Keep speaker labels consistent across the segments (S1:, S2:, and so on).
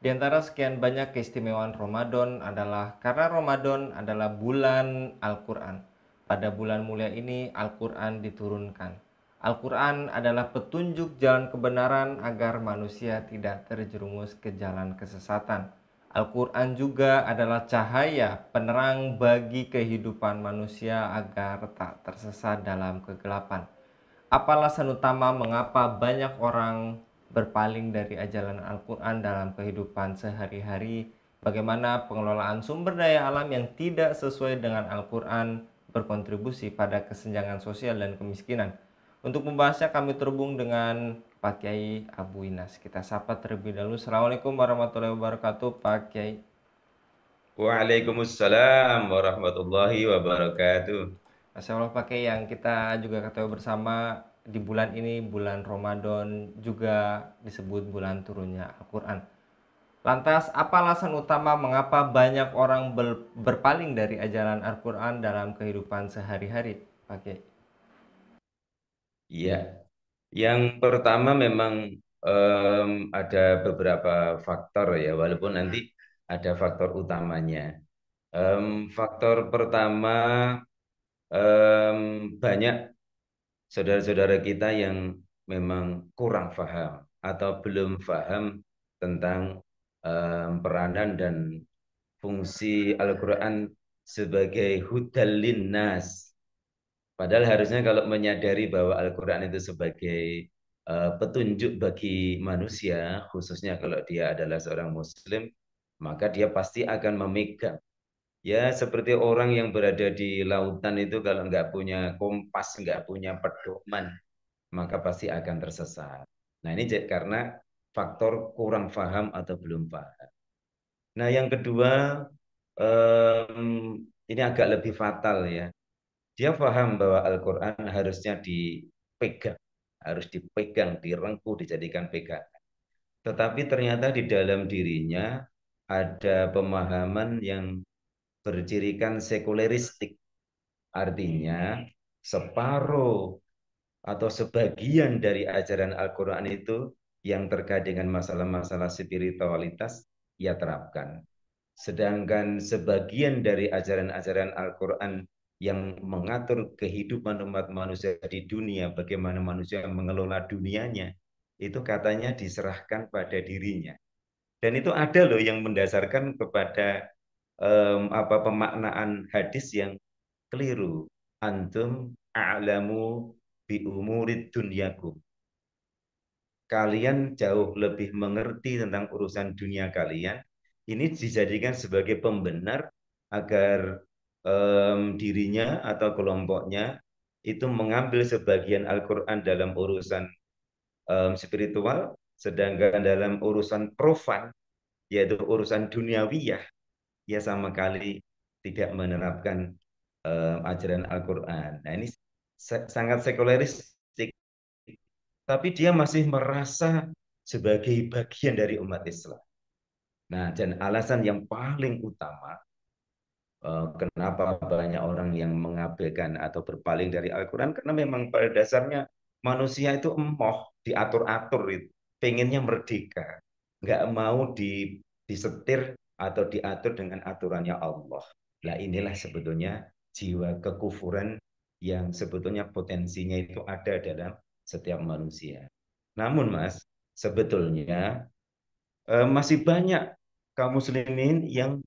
S1: Di antara sekian banyak keistimewaan Ramadan adalah karena Ramadan adalah bulan Al-Quran. Pada bulan mulia ini Al-Quran diturunkan. Al-Quran adalah petunjuk jalan kebenaran agar manusia tidak terjerumus ke jalan kesesatan. Al-Quran juga adalah cahaya penerang bagi kehidupan manusia agar tak tersesat dalam kegelapan. Apa alasan utama mengapa banyak orang berpaling dari ajaran Al-Quran dalam kehidupan sehari-hari? Bagaimana pengelolaan sumber daya alam yang tidak sesuai dengan Al-Quran berkontribusi pada kesenjangan sosial dan kemiskinan? Untuk membahasnya kami terhubung dengan Pak Kiai Abu Inas. Kita sapa terlebih dahulu. Assalamualaikum warahmatullahi wabarakatuh, Pak Kiai.
S2: Waalaikumsalam warahmatullahi wabarakatuh.
S1: Masya Allah pakai yang kita juga ketahui bersama di bulan ini, bulan Ramadan juga disebut bulan turunnya Al-Quran. Lantas, apa alasan utama mengapa banyak orang berpaling dari ajaran Al-Quran dalam kehidupan sehari-hari, Pak Kiai?
S2: Iya, yang pertama memang ada beberapa faktor ya, walaupun nanti ada faktor utamanya. Faktor pertama, banyak saudara-saudara kita yang memang kurang paham atau belum paham tentang peranan dan fungsi Al-Quran sebagai hudal linnas. Padahal harusnya kalau menyadari bahwa Al-Quran itu sebagai petunjuk bagi manusia, khususnya kalau dia adalah seorang Muslim, maka dia pasti akan memegang. Ya, seperti orang yang berada di lautan itu kalau nggak punya kompas, nggak punya pedoman, maka pasti akan tersesat. Nah, ini karena faktor kurang paham atau belum paham. Nah, yang kedua, ini agak lebih fatal ya. Dia paham bahwa Al-Quran harusnya dipegang, harus dipegang, direngkuh, dijadikan pegangan. Tetapi ternyata di dalam dirinya ada pemahaman yang bercirikan sekuleristik. Artinya separuh atau sebagian dari ajaran Al-Quran itu yang terkait dengan masalah-masalah spiritualitas ia terapkan. Sedangkan sebagian dari ajaran-ajaran Al-Quran yang mengatur kehidupan umat manusia di dunia, bagaimana manusia mengelola dunianya, itu katanya diserahkan pada dirinya. Dan itu ada loh yang mendasarkan kepada pemaknaan hadis yang keliru. Antum a'lamu bi umurid dunyakum. Kalian jauh lebih mengerti tentang urusan dunia kalian. Ini dijadikan sebagai pembenar agar dirinya atau kelompoknya itu mengambil sebagian Al-Quran dalam urusan spiritual, sedangkan dalam urusan profan, yaitu urusan duniawiyah, ia sama kali tidak menerapkan ajaran Al-Quran. Nah, ini sangat sekuleristik, tapi dia masih merasa sebagai bagian dari umat Islam. Nah, dan alasan yang paling utama kenapa banyak orang yang mengabaikan atau berpaling dari Al-Quran, karena memang pada dasarnya manusia itu emoh, diatur-atur itu, pengennya merdeka, nggak mau disetir atau diatur dengan aturannya Allah. Nah, inilah sebetulnya jiwa kekufuran yang sebetulnya potensinya itu ada dalam setiap manusia. Namun Mas, sebetulnya masih banyak kaum muslimin yang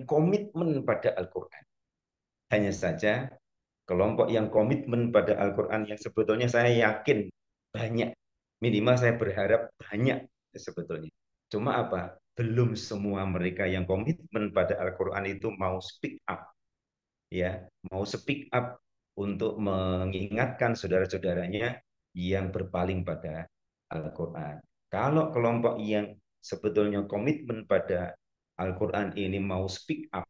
S2: komitmen pada Al-Quran. Hanya saja kelompok yang komitmen pada Al-Quran yang sebetulnya saya yakin banyak, minimal saya berharap banyak sebetulnya. Cuma apa? Belum semua mereka yang komitmen pada Al-Quran itu mau speak up, ya, mau speak up untuk mengingatkan saudara-saudaranya yang berpaling pada Al-Quran. Kalau kelompok yang sebetulnya komitmen pada Al-Quran ini mau speak up,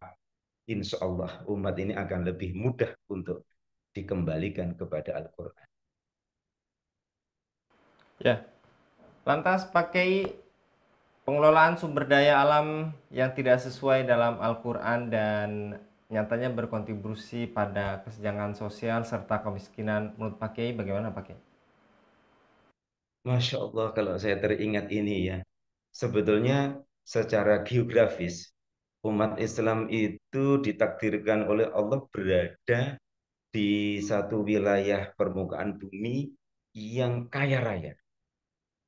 S2: insya Allah umat ini akan lebih mudah untuk dikembalikan kepada Al-Quran.
S1: Ya, lantas pakai pengelolaan sumber daya alam yang tidak sesuai dalam Al-Quran dan nyatanya berkontribusi pada kesenjangan sosial serta kemiskinan. Menurut Pak Kiai bagaimana Pak Kiai?
S2: Masya Allah kalau saya teringat ini ya, sebetulnya secara geografis, umat Islam itu ditakdirkan oleh Allah berada di satu wilayah permukaan bumi yang kaya raya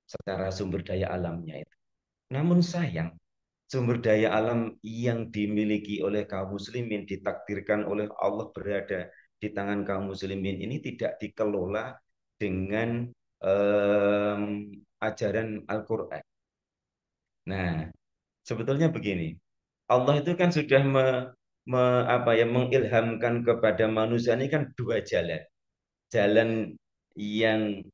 S2: secara sumber daya alamnya itu. Namun sayang, sumber daya alam yang dimiliki oleh kaum muslimin ditakdirkan oleh Allah berada di tangan kaum muslimin ini tidak dikelola dengan ajaran Al-Quran. Nah, sebetulnya begini, Allah itu kan sudah mengilhamkan kepada manusia ini kan dua jalan. Jalan yang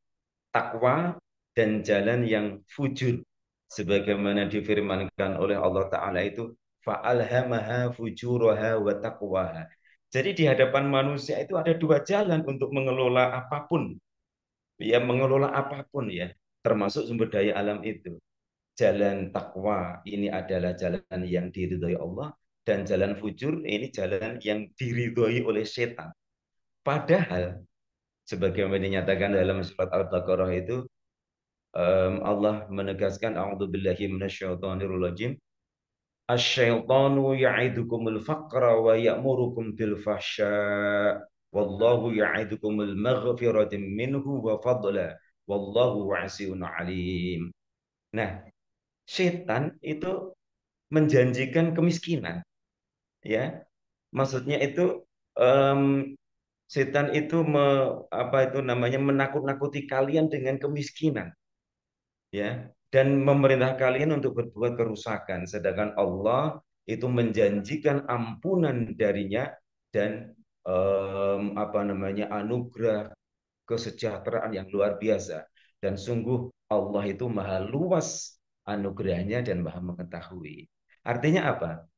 S2: takwa dan jalan yang fujur. Sebagaimana difirmankan oleh Allah Ta'ala itu, fa'alhamaha fujuraha wa taqwaha. Jadi di hadapan manusia itu ada dua jalan untuk mengelola apapun. Ya, mengelola apapun ya, termasuk sumber daya alam itu. Jalan takwa ini adalah jalan yang diridhoi Allah, dan jalan fujur ini jalan yang diridhoi oleh setan. Padahal sebagaimana dinyatakan dalam surat Al-Baqarah itu, Allah menegaskan a'udzubillahi minasyaitonirrajim, asyaitanu ya'idukumul faqra wa ya'murukum bil fahsya wallahu ya'idukumul maghfirata minhu wa fadla wallahu wasi'un alim. Nah, setan itu menjanjikan kemiskinan, ya. Maksudnya itu setan itu apa itu namanya menakut-nakuti kalian dengan kemiskinan, ya, dan memerintah kalian untuk berbuat kerusakan, sedangkan Allah itu menjanjikan ampunan darinya dan apa namanya anugerah kesejahteraan yang luar biasa. Dan sungguh Allah itu maha luas anugerahnya dan maha mengetahui. Artinya apa?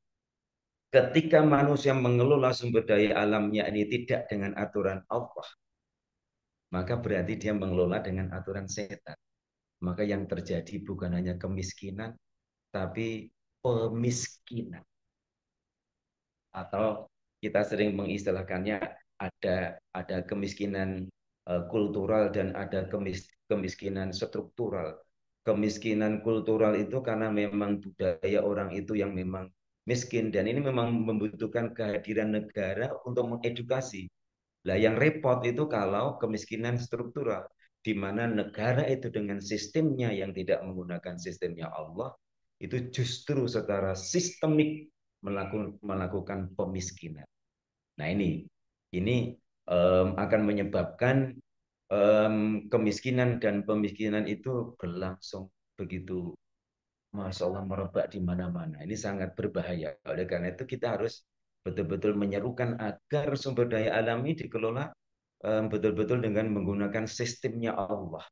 S2: Ketika manusia mengelola sumber daya alamnya ini tidak dengan aturan Allah, maka berarti dia mengelola dengan aturan setan. Maka yang terjadi bukan hanya kemiskinan, tapi pemiskinan. Atau kita sering mengistilahkannya ada kemiskinan kultural dan ada kemiskinan struktural. Kemiskinan kultural itu karena memang budaya orang itu yang memang miskin, dan ini memang membutuhkan kehadiran negara untuk mengedukasi. Lah yang repot itu kalau kemiskinan struktural, di mana negara itu dengan sistemnya yang tidak menggunakan sistemnya Allah, itu justru secara sistemik melakukan pemiskinan. Nah ini akan menyebabkan kemiskinan dan pemiskinan itu berlangsung begitu, Masya Allah, merebak di mana-mana. Ini sangat berbahaya. Oleh karena itu kita harus betul-betul menyerukan agar sumber daya alami dikelola betul-betul dengan menggunakan sistemnya Allah.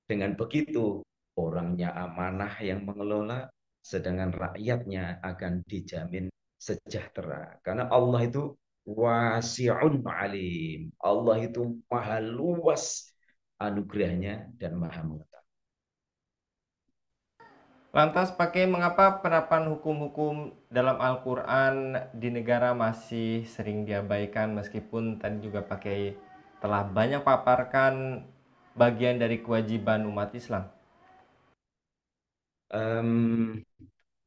S2: Dengan begitu, orangnya amanah yang mengelola, sedangkan rakyatnya akan dijamin sejahtera. Karena Allah itu wasi'un alim. Allah itu maha luas anugerahnya dan maha mengetahui.
S1: Lantas pakai mengapa penerapan hukum-hukum dalam Al-Quran di negara masih sering diabaikan, meskipun tadi juga pakai telah banyak paparkan bagian dari kewajiban umat Islam?
S2: Um,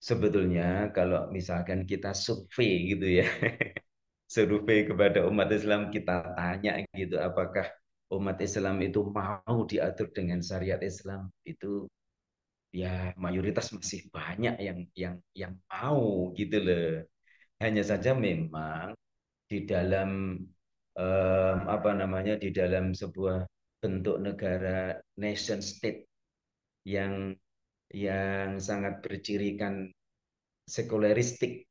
S2: Sebetulnya kalau misalkan kita survei gitu ya, survei kepada umat Islam, kita tanya gitu, apakah umat Islam itu mau diatur dengan syariat Islam, itu ya mayoritas masih banyak yang mau gitu loh. Hanya saja memang di dalam apa namanya, di dalam sebuah bentuk negara nation state yang sangat bercirikan sekuleristik,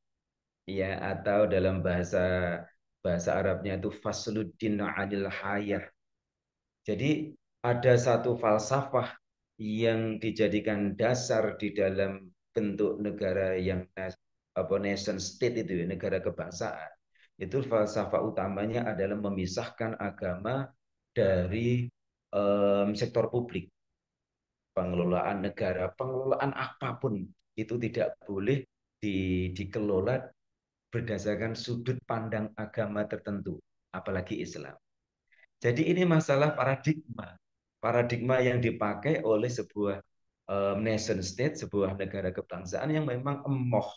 S2: ya, atau dalam bahasa bahasa Arabnya itu fasluddin anil hayah. Jadi ada satu falsafah yang dijadikan dasar di dalam bentuk negara yang apa nation state itu ya, negara kebangsaan. Itu falsafah utamanya adalah memisahkan agama dari sektor publik. Pengelolaan negara, pengelolaan apapun itu tidak boleh dikelola berdasarkan sudut pandang agama tertentu, apalagi Islam. Jadi ini masalah paradigma, paradigma yang dipakai oleh sebuah nation state, sebuah negara kebangsaan yang memang emoh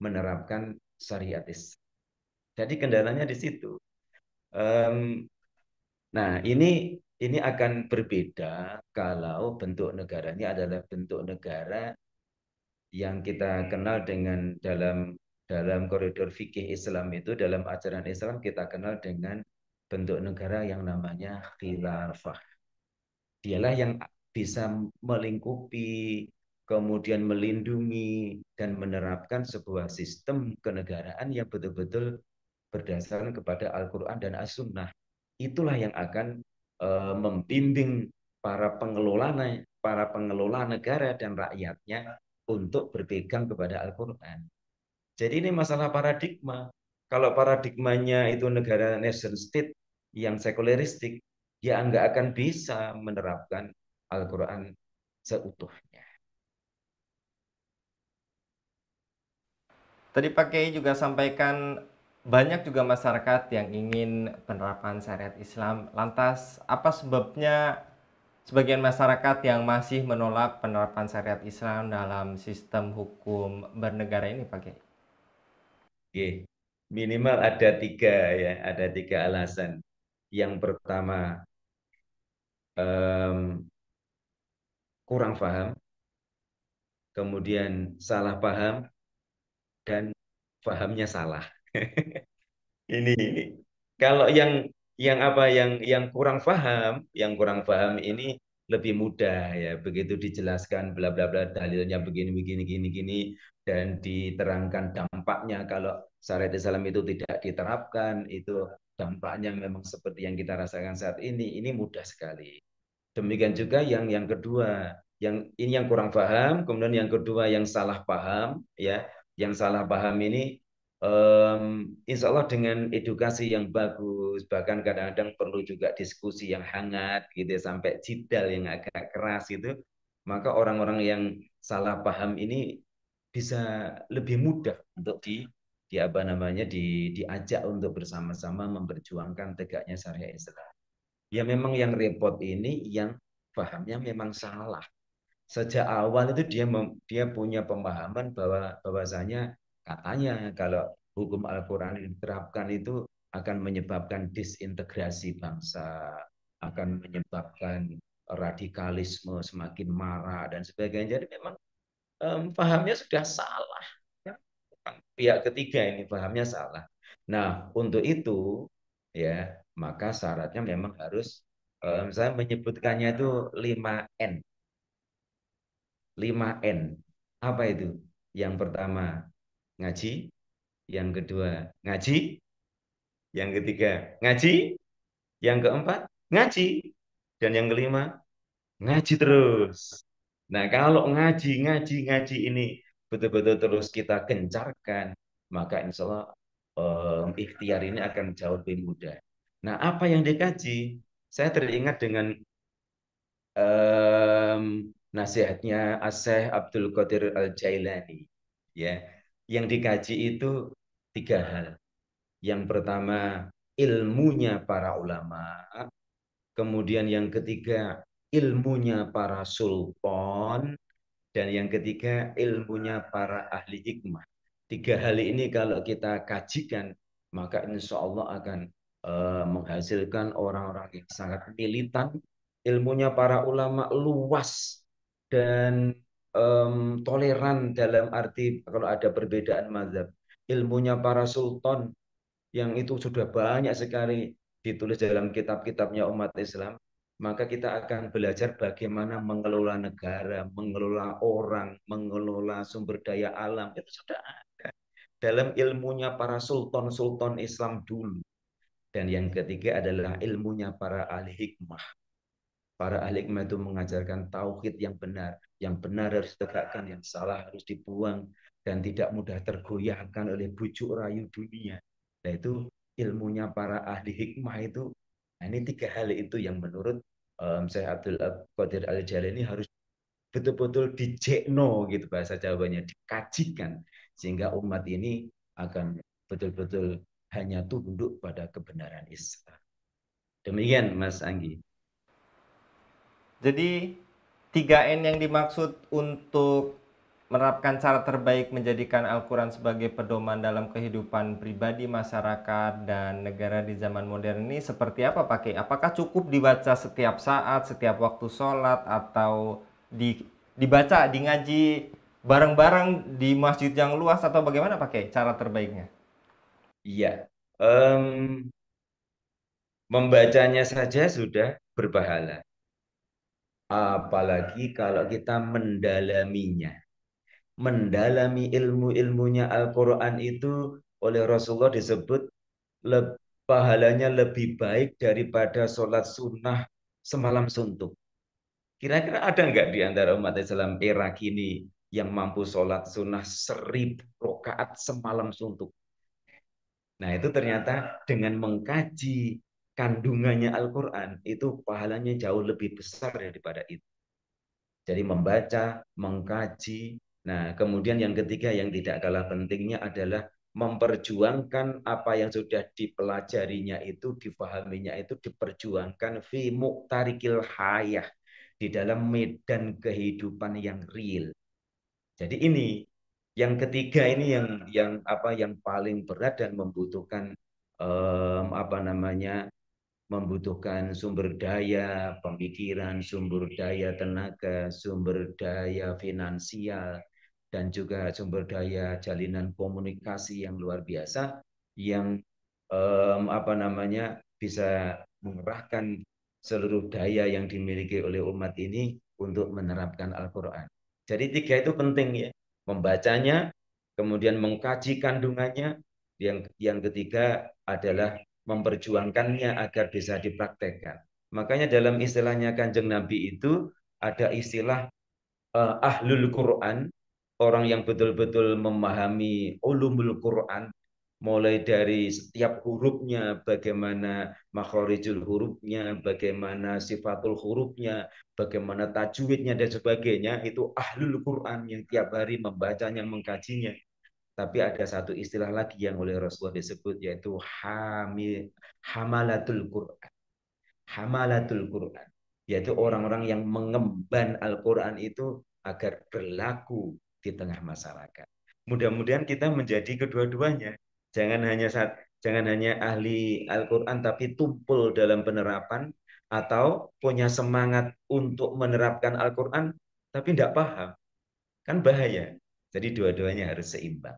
S2: menerapkan syariat Islam. Jadi kendalanya di situ. Um, nah, ini akan berbeda kalau bentuk negaranya adalah bentuk negara yang kita kenal dengan dalam koridor fikih Islam itu, dalam ajaran Islam kita kenal dengan bentuk negara yang namanya khilafah. Dialah yang bisa melingkupi, kemudian melindungi dan menerapkan sebuah sistem kenegaraan yang betul-betul berdasarkan kepada Al-Quran dan As-Sunnah. Itulah yang akan membimbing para pengelola negara dan rakyatnya untuk berpegang kepada Al-Quran. Jadi ini masalah paradigma. Kalau paradigmanya itu negara nation state yang sekuleristik, ya nggak akan bisa menerapkan Al-Quran seutuhnya.
S1: Tadi Pak Kiai juga sampaikan banyak juga masyarakat yang ingin penerapan syariat Islam. Lantas, apa sebabnya sebagian masyarakat yang masih menolak penerapan syariat Islam dalam sistem hukum bernegara ini, Pak Kiai?
S2: Oke. Minimal ada tiga ya, ada tiga alasan. Yang pertama kurang paham, kemudian salah paham, dan pahamnya salah. Ini kalau yang apa yang kurang paham ini lebih mudah ya, begitu dijelaskan bla bla bla dalilnya begini begini gini gini dan diterangkan dampaknya kalau syariat Islam itu tidak diterapkan, itu dampaknya memang seperti yang kita rasakan saat ini mudah sekali. Demikian juga yang kedua, yang ini yang kurang paham, kemudian yang kedua yang salah paham ya. Yang salah paham ini insya Allah dengan edukasi yang bagus, bahkan kadang-kadang perlu juga diskusi yang hangat gitu ya, sampai jidal yang agak keras itu, maka orang-orang yang salah paham ini bisa lebih mudah untuk di apa namanya diajak untuk bersama-sama memperjuangkan tegaknya syariat Islam. Ya memang yang repot ini yang pahamnya memang salah. Sejak awal itu dia punya pemahaman bahwasanya katanya kalau hukum Al-Qur'an diterapkan itu akan menyebabkan disintegrasi bangsa, akan menyebabkan radikalisme semakin marah dan sebagainya. Jadi memang pahamnya sudah salah. Ya, pihak ketiga ini pahamnya salah. Nah, untuk itu ya, maka syaratnya memang harus saya menyebutkannya itu 5N. 5N. Apa itu? Yang pertama, ngaji. Yang kedua, ngaji. Yang ketiga, ngaji. Yang keempat, ngaji. Dan yang kelima, ngaji terus. Nah, kalau ngaji ini betul-betul terus kita gencarkan, maka insya Allah ikhtiar ini akan jauh lebih mudah. Nah, apa yang dikaji? Saya teringat dengan nasihatnya Asy Abdul Qadir Al-Jailani. Ya, yang dikaji itu tiga hal. Yang pertama, ilmunya para ulama. Kemudian yang ketiga, ilmunya para sultan. Dan yang ketiga, ilmunya para ahli hikmah. Tiga hal ini kalau kita kajikan, maka insya Allah akan menghasilkan orang-orang yang sangat militan. Ilmunya para ulama luas dan toleran dalam arti kalau ada perbedaan mazhab. Ilmunya para sultan yang itu sudah banyak sekali ditulis dalam kitab-kitabnya umat Islam, maka kita akan belajar bagaimana mengelola negara, mengelola orang, mengelola sumber daya alam. Itu sudah ada dalam ilmunya para sultan-sultan Islam dulu. Dan yang ketiga adalah ilmunya para ahli hikmah. Para ahli hikmah itu mengajarkan tauhid yang benar harus ditegakkan, yang salah harus dibuang, dan tidak mudah tergoyahkan oleh bujuk rayu dunia. Nah itu ilmunya para ahli hikmah itu. Nah, ini tiga hal itu yang menurut Syekh Abdul Qadir Al-Jailani harus betul-betul dicekno gitu bahasa Jawanya, dikajikan sehingga umat ini akan betul-betul hanya tunduk pada kebenaran Islam. Demikian Mas Anggi.
S1: Jadi 3N yang dimaksud untuk menerapkan cara terbaik menjadikan Al-Quran sebagai pedoman dalam kehidupan pribadi, masyarakat, dan negara di zaman modern ini seperti apa Pak Kiai? Apakah cukup dibaca setiap saat, setiap waktu sholat, atau dibaca, di ngaji bareng-bareng di masjid yang luas, atau bagaimana Pak Kiai cara terbaiknya?
S2: Iya, membacanya saja sudah berpahala. Apalagi kalau kita mendalaminya. Mendalami ilmu-ilmunya Al-Quran itu oleh Rasulullah disebut pahalanya lebih baik daripada sholat sunnah semalam suntuk. Kira-kira ada nggak di antara umat Islam era kini yang mampu sholat sunnah 1.000 rakaat semalam suntuk? Nah, itu ternyata dengan mengkaji kandungannya Al-Quran, itu pahalanya jauh lebih besar daripada itu. Jadi membaca, mengkaji. Nah, kemudian yang ketiga yang tidak kalah pentingnya adalah memperjuangkan apa yang sudah dipelajarinya itu, difahaminya itu, diperjuangkan fi muqtarikil hayah, di dalam medan kehidupan yang real. Jadi ini yang ketiga ini yang paling berat dan membutuhkan apa namanya membutuhkan sumber daya pemikiran, sumber daya tenaga, sumber daya finansial, dan juga sumber daya jalinan komunikasi yang luar biasa yang apa namanya bisa mengerahkan seluruh daya yang dimiliki oleh umat ini untuk menerapkan Al-Quran. Jadi tiga itu penting ya, membacanya, kemudian mengkaji kandungannya, yang ketiga adalah memperjuangkannya agar bisa dipraktekkan. Makanya dalam istilahnya Kanjeng Nabi itu ada istilah ahlul Quran, orang yang betul-betul memahami ulumul Quran, mulai dari setiap hurufnya, bagaimana makhorijul hurufnya, bagaimana sifatul hurufnya, bagaimana tajwidnya dan sebagainya, itu ahlul Quran yang tiap hari membacanya, mengkajinya. Tapi ada satu istilah lagi yang oleh Rasulullah disebut yaitu hamalatul Quran. Hamalatul Quran, yaitu orang-orang yang mengemban Al-Quran itu agar berlaku di tengah masyarakat. Mudah-mudahan kita menjadi kedua-duanya. Jangan hanya ahli Al-Quran tapi tumpul dalam penerapan, atau punya semangat untuk menerapkan Al-Quran tapi tidak paham. Kan bahaya. Jadi dua-duanya harus seimbang.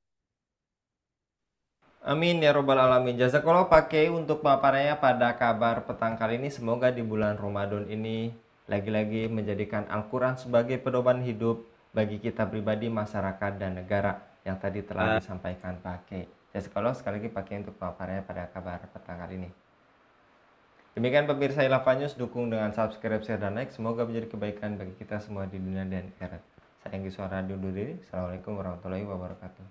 S1: Amin ya robbal alamin. Jazakallah pakai untuk paparannya pada kabar petang kali ini. Semoga di bulan Ramadan ini lagi-lagi menjadikan Al-Quran sebagai pedoman hidup bagi kita pribadi, masyarakat, dan negara yang tadi telah disampaikan pakai. Jazakallah sekali lagi pakai untuk paparannya pada kabar petang kali ini. Demikian pemirsa Ilava News, dukung dengan subscribe, share, dan like. Semoga menjadi kebaikan bagi kita semua di dunia dan akhirat. Saya Anggi Suara undur diri. Assalamualaikum warahmatullahi wabarakatuh.